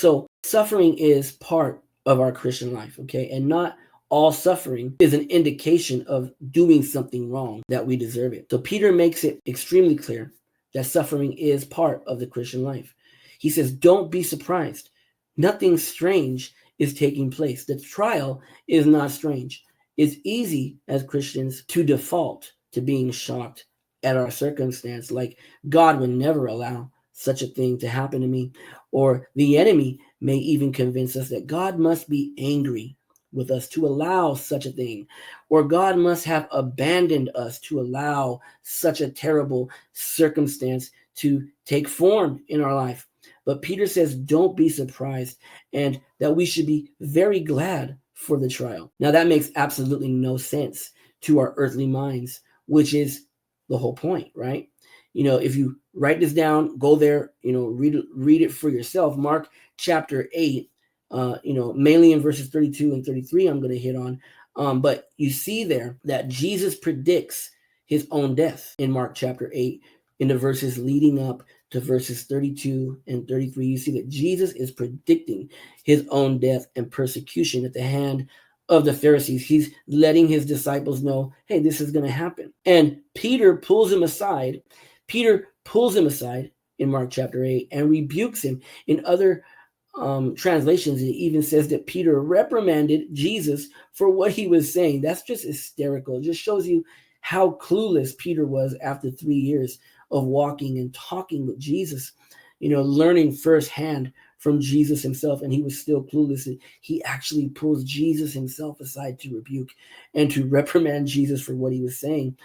So suffering is part of our Christian life, okay? And not all suffering is an indication of doing something wrong that we deserve it. So Peter makes it extremely clear that suffering is part of the Christian life. He says, don't be surprised. Nothing strange is taking place. The trial is not strange. It's easy as Christians to default to being shocked at our circumstance, like God would never allow such a thing to happen to me. Or the enemy may even convince us that God must be angry with us to allow such a thing, or God must have abandoned us to allow such a terrible circumstance to take form in our life. But Peter says, don't be surprised, and that we should be very glad for the trial. Now, that makes absolutely no sense to our earthly minds, which is the whole point, right? If you write this down, go there, read it for yourself. Mark chapter 8, mainly in verses 32 and 33, I'm going to hit on. But you see there that Jesus predicts his own death in Mark chapter 8, in the verses leading up to verses 32 and 33. You see that Jesus is predicting his own death and persecution at the hand of the Pharisees. He's letting his disciples know, hey, this is going to happen. And Peter pulls him aside. Peter pulls him aside in Mark chapter 8 and rebukes him. In other translations, it even says that Peter reprimanded Jesus for what he was saying. That's just hysterical. It just shows you how clueless Peter was after 3 years of walking and talking with Jesus, learning firsthand from Jesus himself, and he was still clueless. He actually pulls Jesus himself aside to rebuke and to reprimand Jesus for what he was saying,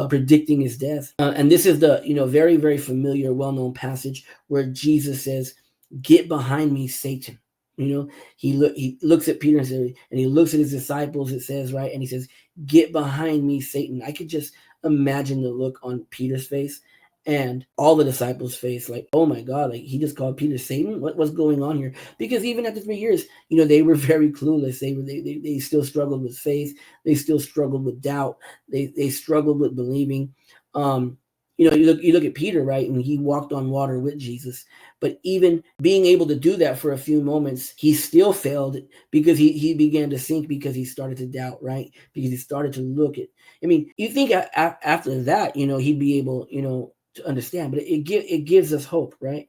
predicting his death. And this is the very, very familiar, well-known passage where Jesus says, "Get behind me, Satan." He looks at Peter and he looks at his disciples, it says, right? And he says, "Get behind me, Satan." I could just imagine the look on Peter's face and all the disciples' face, like, oh my God, like he just called Peter Satan? What's going on here? Because even after 3 years, they were very clueless. They still struggled with faith. They still struggled with doubt. They struggled with believing. You look at Peter, right? And he walked on water with Jesus. But even being able to do that for a few moments, he still failed because he began to sink because he started to doubt, right? Because he started to look at, you think after that, he'd be able, to understand. But it gives us hope, right?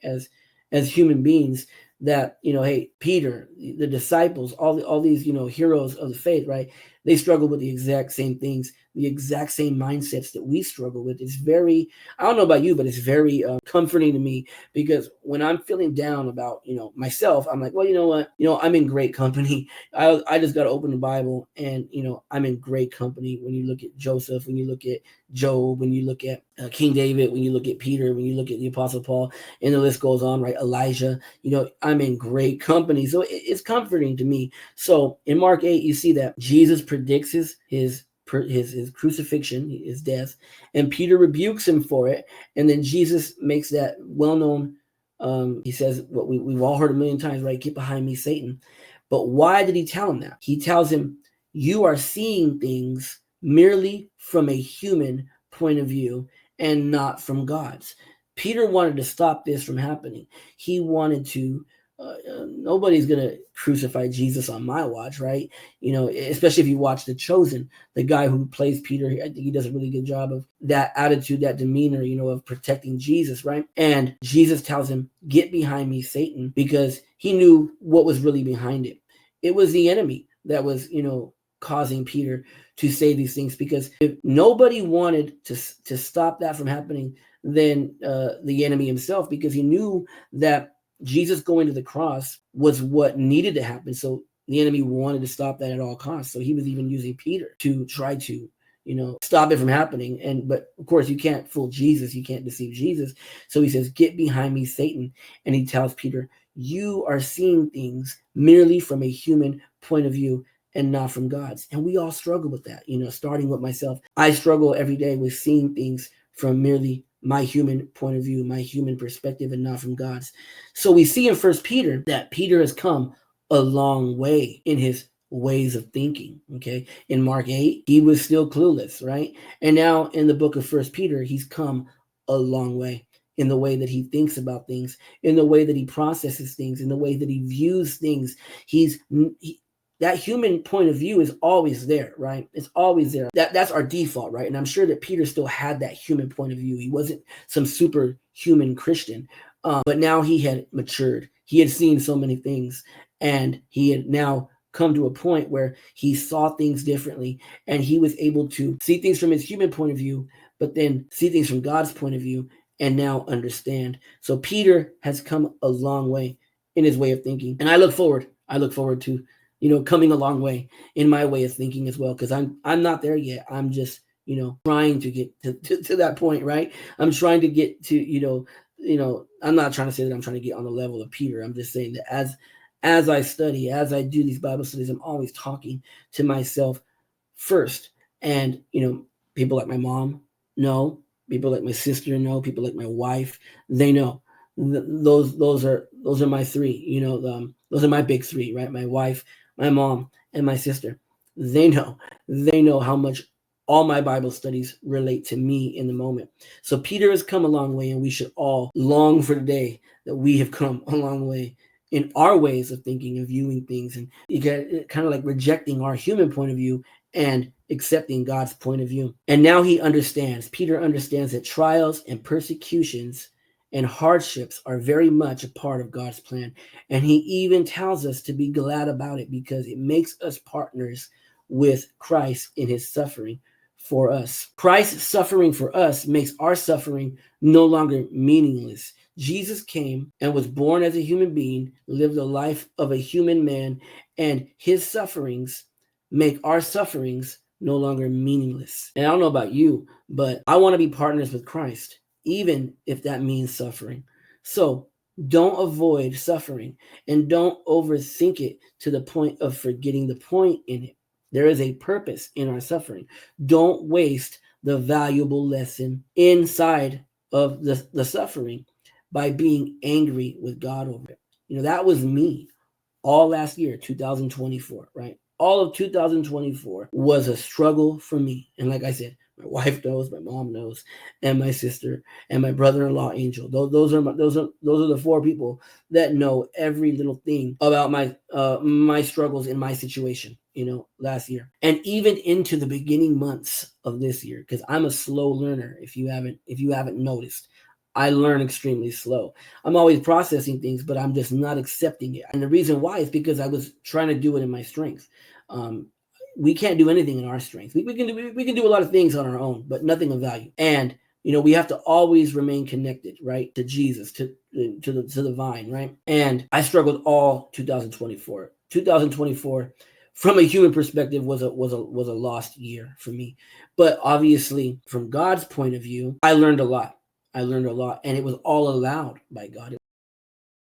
As human beings that, hey, Peter, the disciples, all these, heroes of the faith, right? They struggle with the exact same things, the exact same mindsets that we struggle with. It's very, I don't know about you, but it's very comforting to me, because when I'm feeling down about, myself, I'm like, well, you know what? I'm in great company. I just got to open the Bible and, I'm in great company. When you look at Joseph, when you look at Job, when you look at King David, when you look at Peter, when you look at the Apostle Paul, and the list goes on, right? Elijah, I'm in great company. So it's comforting to me. So in Mark 8, you see that Jesus predicts his crucifixion, his death, and Peter rebukes him for it. And then Jesus makes that well-known, he says what we've all heard a million times, right? Get behind me, Satan. But why did he tell him that? He tells him, you are seeing things merely from a human point of view and not from God's. Peter wanted to stop this from happening. He wanted to, nobody's going to crucify Jesus on my watch, right? Especially if you watch The Chosen, the guy who plays Peter, I think he does a really good job of that attitude, that demeanor, of protecting Jesus, right? And Jesus tells him, get behind me, Satan, because he knew what was really behind it. It was the enemy that was, causing Peter to say these things, because if nobody wanted to stop that from happening, then the enemy himself, because he knew that Jesus going to the cross was what needed to happen. So the enemy wanted to stop that at all costs. So he was even using Peter to try to, stop it from happening. But of course, you can't fool Jesus. You can't deceive Jesus. So he says, get behind me, Satan. And he tells Peter, you are seeing things merely from a human point of view and not from God's. And we all struggle with that, starting with myself. I struggle every day with seeing things from merely my human point of view, my human perspective, and not from God's. So we see in 1 Peter that Peter has come a long way in his ways of thinking, okay? In Mark 8, he was still clueless, right? And now in the book of 1 Peter, he's come a long way. in the way that he thinks about things, in the way that he processes things, in the way that he views things. That human point of view is always there, right? It's always there. That's our default, right? And I'm sure that Peter still had that human point of view. He wasn't some superhuman Christian, but now he had matured. He had seen so many things, and he had now come to a point where he saw things differently, and he was able to see things from his human point of view, but then see things from God's point of view, and now understand. So Peter has come a long way in his way of thinking, and I look forward to coming a long way in my way of thinking as well, because I'm not there yet. I'm just trying to get to that point, right? I'm trying to get to I'm not trying to say that I'm trying to get on the level of Peter. I'm just saying that as I study, as I do these Bible studies, I'm always talking to myself first. And people like my mom know, people like my sister know, people like my wife, they know. Those are my three. Those are my big three, right? My wife, my mom, and my sister. They know how much all my Bible studies relate to me in the moment. So Peter has come a long way, and we should all long for the day that we have come a long way in our ways of thinking and viewing things, and you get kind of like rejecting our human point of view and accepting God's point of view. And now Peter understands that trials and persecutions and hardships are very much a part of God's plan. And he even tells us to be glad about it, because it makes us partners with Christ in his suffering for us. Christ's suffering for us makes our suffering no longer meaningless. Jesus came and was born as a human being, lived the life of a human man, and his sufferings make our sufferings no longer meaningless. And I don't know about you, but I want to be partners with Christ, even if that means suffering. So don't avoid suffering, and don't overthink it to the point of forgetting the point in it. There is a purpose in our suffering. Don't waste the valuable lesson inside of the suffering by being angry with God over it. That was me all last year, 2024, right? All of 2024 was a struggle for me. And like I said, my wife knows, my mom knows, and my sister, and my brother-in-law Angel. Those are the four people that know every little thing about my struggles in my situation, last year, and even into the beginning months of this year, because I'm a slow learner. If you haven't noticed, I learn extremely slow. I'm always processing things, but I'm just not accepting it. And the reason why is because I was trying to do it in my strength. We can't do anything in our strength. We can do a lot of things on our own, but nothing of value. And we have to always remain connected, right, to Jesus, to the vine, right? And I struggled all 2024. 2024, from a human perspective, was a lost year for me. But obviously, from God's point of view, I learned a lot. And it was all allowed by God.